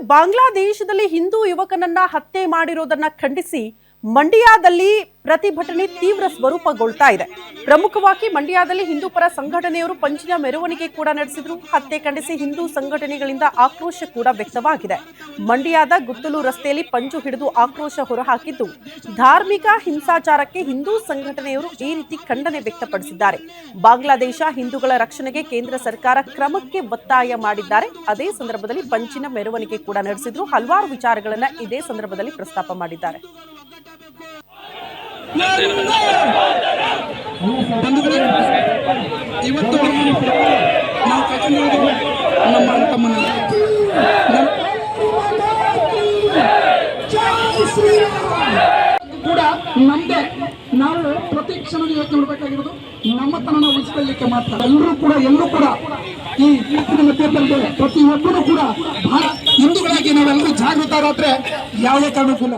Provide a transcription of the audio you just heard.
ಬಾಂಗ್ಲಾದೇಶದಲ್ಲಿ ಹಿಂದೂ ಯುವಕನನ್ನ ಹತ್ಯೆ ಮಾಡಿರೋದನ್ನ ಖಂಡಿಸಿ ಮಂಡ್ಯದಲ್ಲಿ ಪ್ರತಿಭಟನೆ ತೀವ್ರ ಸ್ವರೂಪಗೊಳ್ತಾ ಇದೆ. ಪ್ರಮುಖವಾಗಿ ಮಂಡ್ಯದಲ್ಲಿ ಹಿಂದೂ ಪರ ಸಂಘಟನೆಯವರು ಪಂಚಿನ ಮೆರವಣಿಗೆ ಕೂಡ ನಡೆಸಿದ್ರು. ಹತ್ಯೆ ಖಂಡಿಸಿ ಹಿಂದೂ ಸಂಘಟನೆಗಳಿಂದ ಆಕ್ರೋಶ ಕೂಡ ವ್ಯಕ್ತವಾಗಿದೆ. ಮಂಡ್ಯದ ಗುತ್ತಲು ರಸ್ತೆಯಲ್ಲಿ ಪಂಚು ಹಿಡಿದು ಆಕ್ರೋಶ ಹೊರಹಾಕಿದ್ದು, ಧಾರ್ಮಿಕ ಹಿಂಸಾಚಾರಕ್ಕೆ ಹಿಂದೂ ಸಂಘಟನೆಯವರು ಈ ರೀತಿ ಖಂಡನೆ ವ್ಯಕ್ತಪಡಿಸಿದ್ದಾರೆ. ಬಾಂಗ್ಲಾದೇಶ ಹಿಂದೂಗಳ ರಕ್ಷಣೆಗೆ ಕೇಂದ್ರ ಸರ್ಕಾರ ಕ್ರಮಕ್ಕೆ ಒತ್ತಾಯ ಮಾಡಿದ್ದಾರೆ. ಅದೇ ಸಂದರ್ಭದಲ್ಲಿ ಪಂಚಿನ ಮೆರವಣಿಗೆ ಕೂಡ ನಡೆಸಿದ್ರು. ಹಲವಾರು ವಿಚಾರಗಳನ್ನ ಇದೇ ಸಂದರ್ಭದಲ್ಲಿ ಪ್ರಸ್ತಾಪ ಮಾಡಿದ್ದಾರೆ. ಇವತ್ತು ನಾವು ಕರ್ಕೊಂಡಿರೋದು ನಮ್ಮ ತಮ್ಮನ ಕೂಡ ನಮ್ದೇ. ನಾವು ಪ್ರತಿ ಕ್ಷಣ ಯೋಚನೆ ಮಾಡಬೇಕಾಗಿರೋದು ನಮ್ಮತನ ಉಳಿಸಿಕೊಳ್ಳಲಿಕ್ಕೆ ಮಾತ್ರ. ಎಲ್ಲರೂ ಕೂಡ ಈ ತೀರ್ಪಲ್ಲಿ ಪ್ರತಿಯೊಬ್ಬರು ಕೂಡ ಹಿಂದೂಗಳಾಗಿ ನಾವೆಲ್ಲರೂ ಜಾಗೃತರಾದ್ರೆ ಯಾವುದೇ ಕಾರಣಕ್ಕೂ